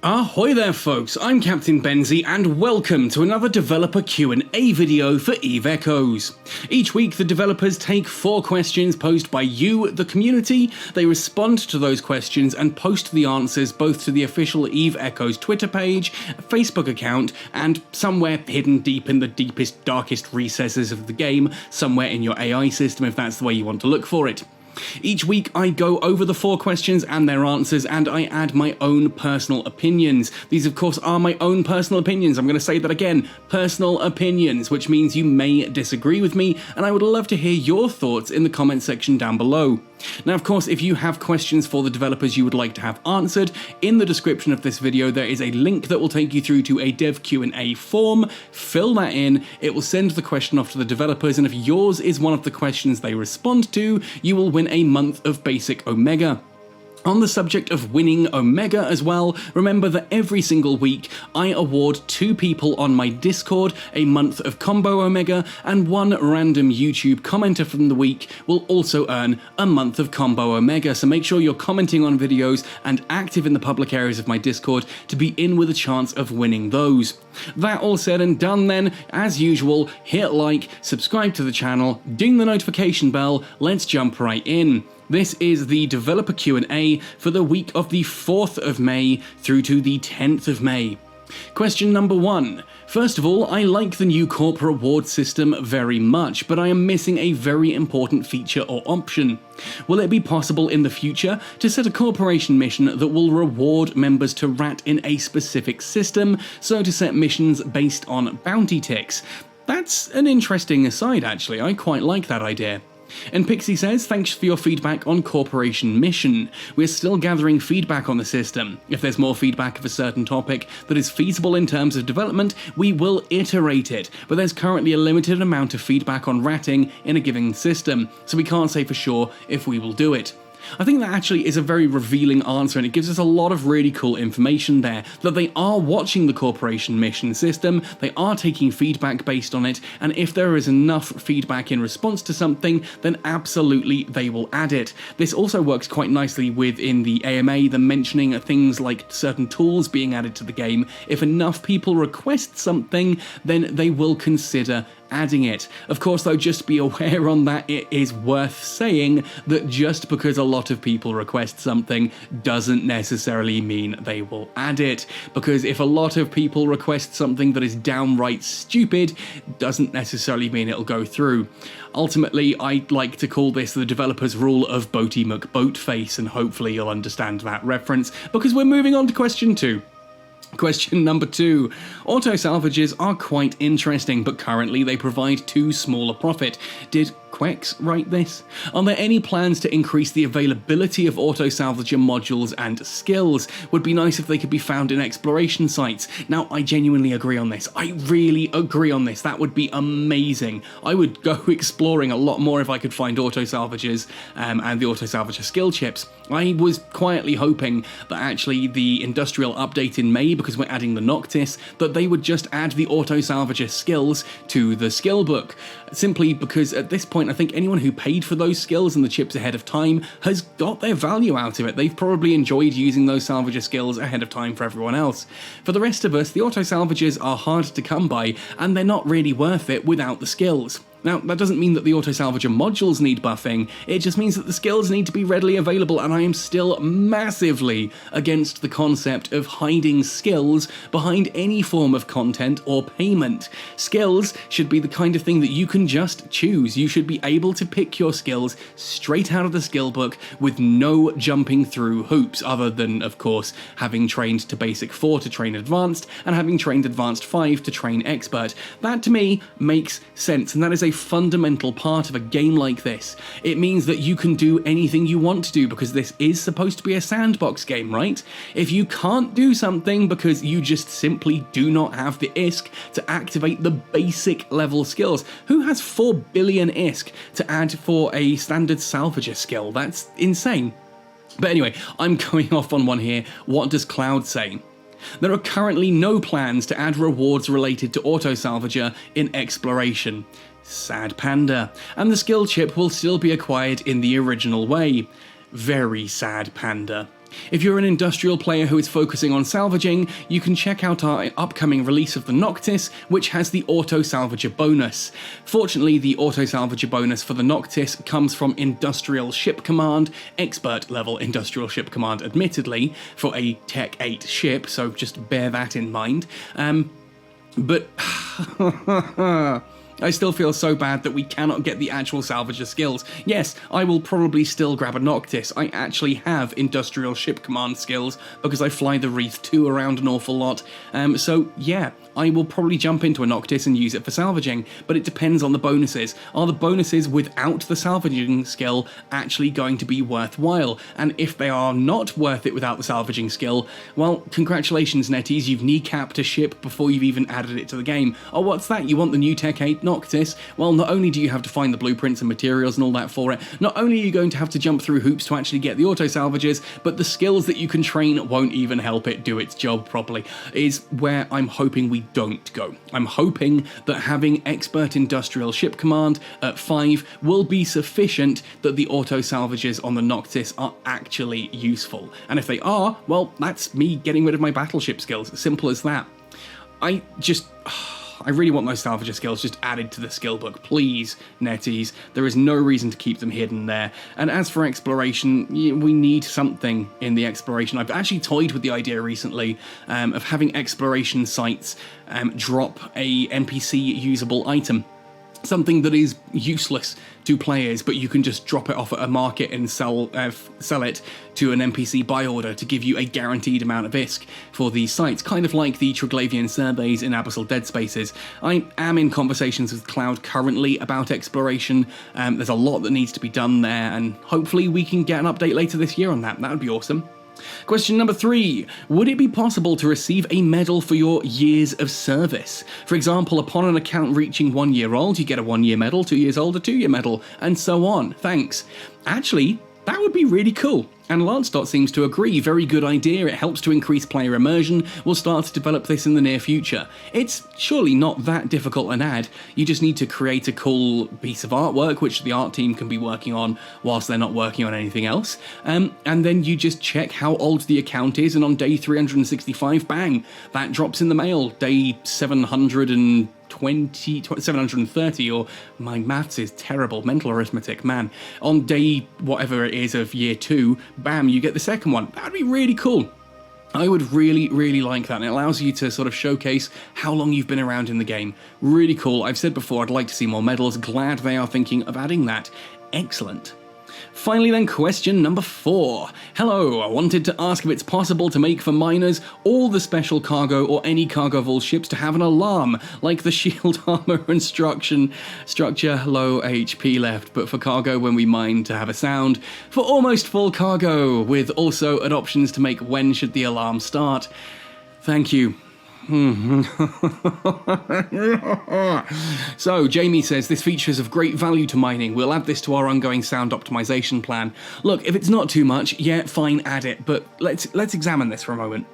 Ahoy there folks, I'm Captain Benzie and welcome to another developer Q&A video for EVE Echoes. Each week the developers take 4 questions posed by you, the community, they respond to those questions and post the answers both to the official EVE Echoes Twitter page, Facebook account, and somewhere hidden deep in the deepest, darkest recesses of the game, somewhere in your AI system if that's the way you want to look for it. Each week I go over the 4 questions and their answers and I add my own personal opinions. These of course are my own personal opinions, I'm going to say that again, personal opinions, which means you may disagree with me and I would love to hear your thoughts in the comment section down below. Now of course if you have questions for the developers you would like to have answered, in the description of this video there is a link that will take you through to a dev Q&A form, fill that in, it will send the question off to the developers and if yours is one of the questions they respond to, you will win a month of basic Omega. On the subject of winning Omega as well, remember that every single week I award 2 people on my Discord a month of combo Omega and 1 random YouTube commenter from the week will also earn a month of combo Omega, so make sure you're commenting on videos and active in the public areas of my Discord to be in with a chance of winning those. That all said and done then, as usual, hit like, subscribe to the channel, ding the notification bell, let's jump right in. This is the developer Q&A for the week of the 4th of May through to the 10th of May. Question number 1. First of all, I like the new Corp reward system very much, but I am missing a very important feature or option. Will it be possible in the future to set a corporation mission that will reward members to rat in a specific system, so to set missions based on bounty ticks? That's an interesting aside actually, I quite like that idea. And Pixie says, thanks for your feedback on Corporation Mission. We're still gathering feedback on the system. If there's more feedback of a certain topic that is feasible in terms of development, we will iterate it, but there's currently a limited amount of feedback on ratting in a given system, so we can't say for sure if we will do it. I think that actually is a very revealing answer and it gives us a lot of really cool information there, that they are watching the Corporation Mission system, they are taking feedback based on it, and if there is enough feedback in response to something, then absolutely they will add it. This also works quite nicely within the AMA, the mentioning of things like certain tools being added to the game. If enough people request something, then they will consider adding it. Of course though, just be aware on that, it is worth saying that just because a lot of people request something doesn't necessarily mean they will add it, because if a lot of people request something that is downright stupid, doesn't necessarily mean it'll go through. Ultimately, I like to call this the developer's rule of Boaty McBoatface, and hopefully you'll understand that reference, because we're moving on to question 2. Question number 2. Auto salvages are quite interesting, but currently they provide too small a profit. Did Quex write this? Are there any plans to increase the availability of auto salvager modules and skills? Would be nice if they could be found in exploration sites. Now, I genuinely agree on this. I really agree on this. That would be amazing. I would go exploring a lot more if I could find auto salvagers and the auto salvager skill chips. I was quietly hoping that actually the industrial update in May, because we're adding the Noctis, that they would just add the auto salvager skills to the skill book. Simply because at this point I think anyone who paid for those skills and the chips ahead of time has got their value out of it. They've probably enjoyed using those salvager skills ahead of time for everyone else. For the rest of us, the auto salvagers are hard to come by and they're not really worth it without the skills. Now, that doesn't mean that the auto salvager modules need buffing, it just means that the skills need to be readily available, and I am still massively against the concept of hiding skills behind any form of content or payment. Skills should be the kind of thing that you can just choose. You should be able to pick your skills straight out of the skill book with no jumping through hoops, other than, of course, having trained to basic 4 to train advanced, and having trained advanced 5 to train expert. That to me makes sense, and that is a fundamental part of a game like this. It means that you can do anything you want to do because this is supposed to be a sandbox game, right? If you can't do something because you just simply do not have the ISK to activate the basic level skills, who has 4 billion ISK to add for a standard salvager skill? That's insane. But anyway, I'm going off on one here. What does Cloud say? There are currently no plans to add rewards related to auto salvager in exploration. Sad panda. And the skill chip will still be acquired in the original way. Very sad panda. If you're an industrial player who is focusing on salvaging, you can check out our upcoming release of the Noctis, which has the Auto Salvager bonus. Fortunately, the Auto Salvager bonus for the Noctis comes from Industrial Ship Command, expert level Industrial Ship Command admittedly, for a Tech 8 ship, so just bear that in mind. But I still feel so bad that we cannot get the actual Salvager skills. Yes, I will probably still grab a Noctis. I actually have Industrial Ship Command skills because I fly the Wreath 2 around an awful lot. So yeah, I will probably jump into a Noctis and use it for salvaging, but it depends on the bonuses. Are the bonuses without the salvaging skill actually going to be worthwhile? And if they are not worth it without the salvaging skill, well, congratulations Netties, you've kneecapped a ship before you've even added it to the game. Oh, what's that? You want the new Tech 8 Noctis? Well, not only do you have to find the blueprints and materials and all that for it, not only are you going to have to jump through hoops to actually get the auto salvagers, but the skills that you can train won't even help it do its job properly, is where I'm hoping we don't go. I'm hoping that having Expert Industrial Ship Command at 5 will be sufficient that the auto salvagers on the Noctis are actually useful. And if they are, well, that's me getting rid of my battleship skills, simple as that. I really want those salvager skills just added to the skill book. Please, Netties. There is no reason to keep them hidden there. And as for exploration, we need something in the exploration. I've actually toyed with the idea recently of having exploration sites drop a NPC usable item. Something that is useless to players, but you can just drop it off at a market and sell it to an NPC buy order to give you a guaranteed amount of ISK for these sites, kind of like the Triglavian surveys in Abyssal Dead Spaces. I am in conversations with Cloud currently about exploration. There's a lot that needs to be done there, and hopefully we can get an update later this year on that. That would be awesome. Question number 3. Would it be possible to receive a medal for your years of service? For example, upon an account reaching 1 year old, you get a 1 year medal, 2 years old, a 2 year medal, and so on. Thanks. Actually, that would be really cool. And Lancelot seems to agree. Very good idea. It helps to increase player immersion. We'll start to develop this in the near future. It's surely not that difficult an ad. You just need to create a cool piece of artwork, which the art team can be working on whilst they're not working on anything else. And then you just check how old the account is, and on day 365, bang, that drops in the mail. Day 730, or my maths is terrible, mental arithmetic, man. On day whatever it is of year 2, bam, you get the second one. That'd be really cool. I would really, really like that, and it allows you to sort of showcase how long you've been around in the game. Really cool. I've said before, I'd like to see more medals. Glad they are thinking of adding that. Excellent. Finally then, question number 4. Hello, I wanted to ask if it's possible to make for miners all the special cargo or any cargo of all ships to have an alarm, like the shield armor and structure low HP left, but for cargo when we mine to have a sound, for almost full cargo, with also an options to make when should the alarm start. Thank you. So, Jamie says, this feature is of great value to mining. We'll add this to our ongoing sound optimization plan. Look, if it's not too much, yeah, fine, add it, but let's examine this for a moment.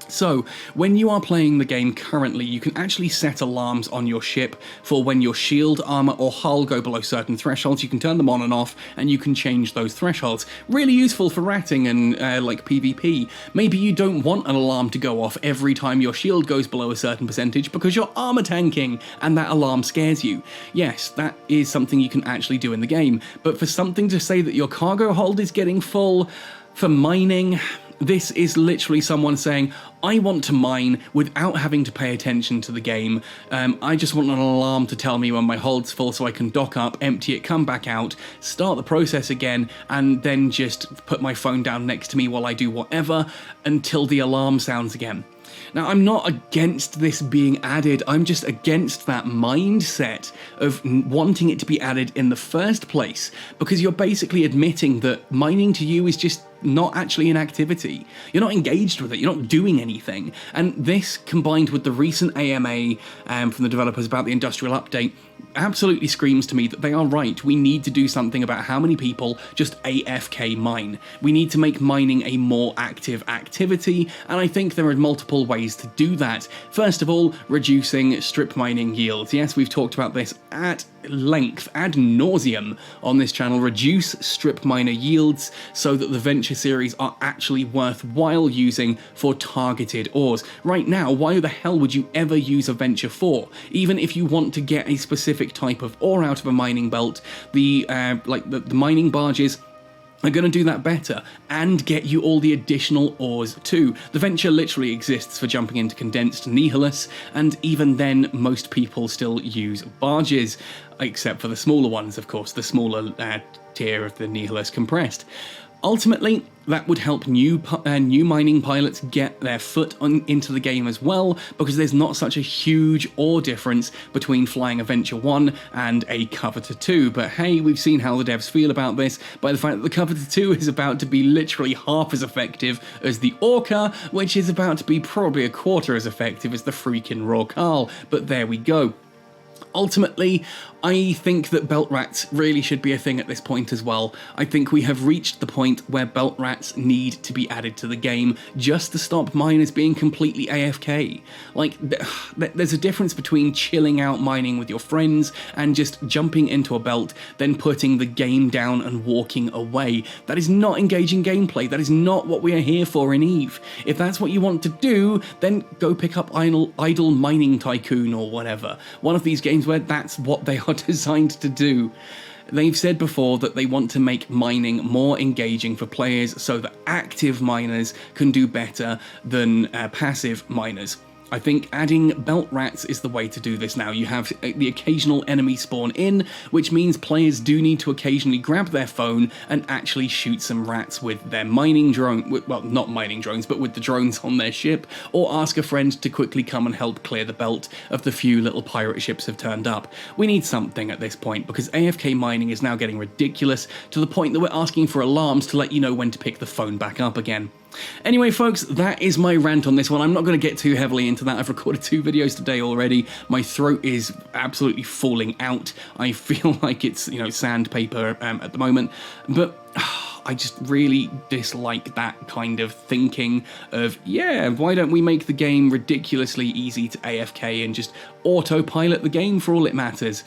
So, when you are playing the game currently, you can actually set alarms on your ship for when your shield, armor, or hull go below certain thresholds. You can turn them on and off, and you can change those thresholds. Really useful for ratting and like PvP. Maybe you don't want an alarm to go off every time your shield goes below a certain percentage because you're armor tanking, and that alarm scares you. Yes, that is something you can actually do in the game, but for something to say that your cargo hold is getting full for mining, this is literally someone saying, I want to mine without having to pay attention to the game. I just want an alarm to tell me when my hold's full so I can dock up, empty it, come back out, start the process again, and then just put my phone down next to me while I do whatever until the alarm sounds again. Now, I'm not against this being added, I'm just against that mindset of wanting it to be added in the first place, because you're basically admitting that mining to you is just not actually an activity. You're not engaged with it, you're not doing anything. And this, combined with the recent AMA from the developers about the industrial update, absolutely screams to me that they are right. We need to do something about how many people just AFK mine. We need to make mining a more active activity, and I think there are multiple ways to do that. First of all, reducing strip mining yields. Yes, we've talked about this at length, ad nauseum on this channel. Reduce strip miner yields so that the venture adventure series are actually worthwhile using for targeted ores. Right now, why the hell would you ever use a venture 4? Even if you want to get a specific type of ore out of a mining belt, the mining barges are going to do that better and get you all the additional ores too. The venture literally exists for jumping into condensed nihilus, and even then most people still use barges, except for the smaller ones, of course, the smaller tier of the nihilus compressed. Ultimately, that would help new mining pilots get their foot into the game as well, because there's not such a huge ore difference between flying a Venture 1 and a Covetor 2. But hey, we've seen how the devs feel about this by the fact that the Covetor 2 is about to be literally half as effective as the Orca, which is about to be probably a quarter as effective as the freaking Rorqual. But there we go. Ultimately, I think that belt rats really should be a thing at this point as well. I think we have reached the point where belt rats need to be added to the game just to stop miners being completely AFK. Like, there's a difference between chilling out mining with your friends and just jumping into a belt, then putting the game down and walking away. That is not engaging gameplay. That is not what we are here for in EVE. If that's what you want to do, then go pick up Idle Mining Tycoon or whatever. One of these games where that's what they are designed to do. They've said before that they want to make mining more engaging for players so that active miners can do better than passive miners. I think adding belt rats is the way to do this now. You have the occasional enemy spawn in, which means players do need to occasionally grab their phone and actually shoot some rats with their mining drone, well, not mining drones, but with the drones on their ship, or ask a friend to quickly come and help clear the belt of the few little pirate ships have turned up. We need something at this point, because AFK mining is now getting ridiculous to the point that we're asking for alarms to let you know when to pick the phone back up again. Anyway, folks, that is my rant on this one. I'm not going to get too heavily into that. I've recorded 2 videos today already. My throat is absolutely falling out. I feel like it's, sandpaper at the moment. But I just really dislike that kind of thinking of, yeah, why don't we make the game ridiculously easy to AFK and just autopilot the game for all it matters?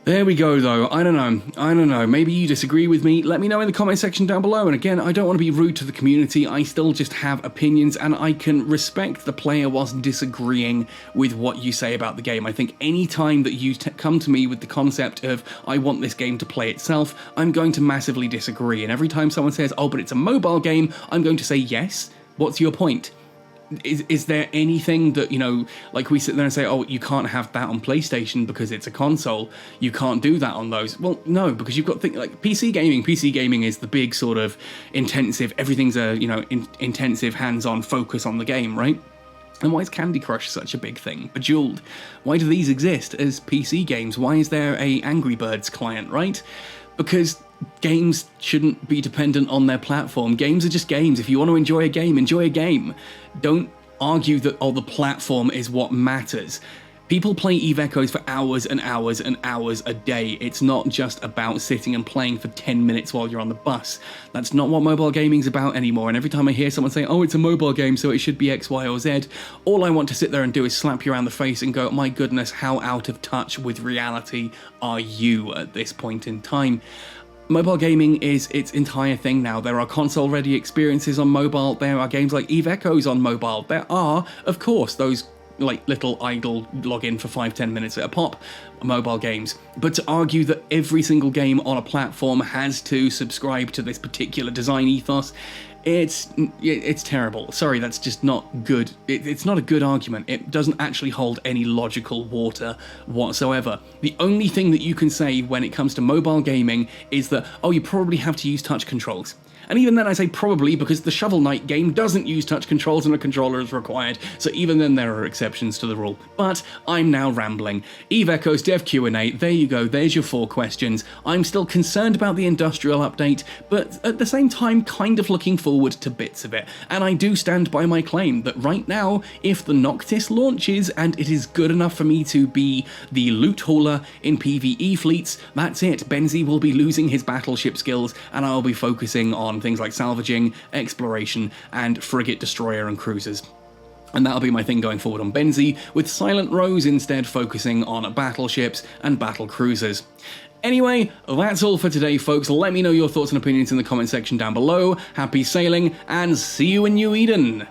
There we go, though. I don't know. Maybe you disagree with me. Let me know in the comment section down below. And again, I don't want to be rude to the community. I still just have opinions, and I can respect the player whilst disagreeing with what you say about the game. I think any time that you come to me with the concept of, I want this game to play itself, I'm going to massively disagree. And every time someone says, oh, but it's a mobile game, I'm going to say, yes. What's your point? Is there anything that, like we sit there and say, oh, you can't have that on PlayStation because it's a console, you can't do that on those? Well, no, because you've got things like PC gaming is the big sort of intensive, everything's a, intensive hands-on focus on the game, right? And why is Candy Crush such a big thing? Bejeweled. Why do these exist as PC games? Why is there a Angry Birds client, right? Because games shouldn't be dependent on their platform. Games are just games. If you want to enjoy a game, enjoy a game. Don't argue that, oh, the platform is what matters. People play EVE Echoes for hours and hours and hours a day. It's not just about sitting and playing for 10 minutes while you're on the bus. That's not what mobile gaming's about anymore. And every time I hear someone say, oh, it's a mobile game, so it should be X, Y, or Z, all I want to sit there and do is slap you around the face and go, my goodness, how out of touch with reality are you at this point in time? Mobile gaming is its entire thing now. There are console-ready experiences on mobile. There are games like EVE Echoes on mobile. There are, of course, those like little idle login for 5-10 minutes at a pop mobile games. But to argue that every single game on a platform has to subscribe to this particular design ethos, it's terrible. Sorry, that's just not good. It's not a good argument. It doesn't actually hold any logical water whatsoever. The only thing that you can say when it comes to mobile gaming is that, oh, you probably have to use touch controls. And even then I say probably, because the Shovel Knight game doesn't use touch controls and a controller is required, so even then there are exceptions to the rule. But I'm now rambling. EVE Echoes Dev Q&A, there you go, there's your 4 questions. I'm still concerned about the industrial update, but at the same time kind of looking forward to bits of it. And I do stand by my claim that right now, if the Noctis launches and it is good enough for me to be the loot hauler in PvE fleets, that's it. Benzie will be losing his battleship skills and I'll be focusing on things like salvaging, exploration, and frigate, destroyer, and cruisers. And that'll be my thing going forward on Benzie, with Silent Rose instead focusing on battleships and battle cruisers. Anyway, that's all for today, folks. Let me know your thoughts and opinions in the comment section down below. Happy sailing, and see you in New Eden!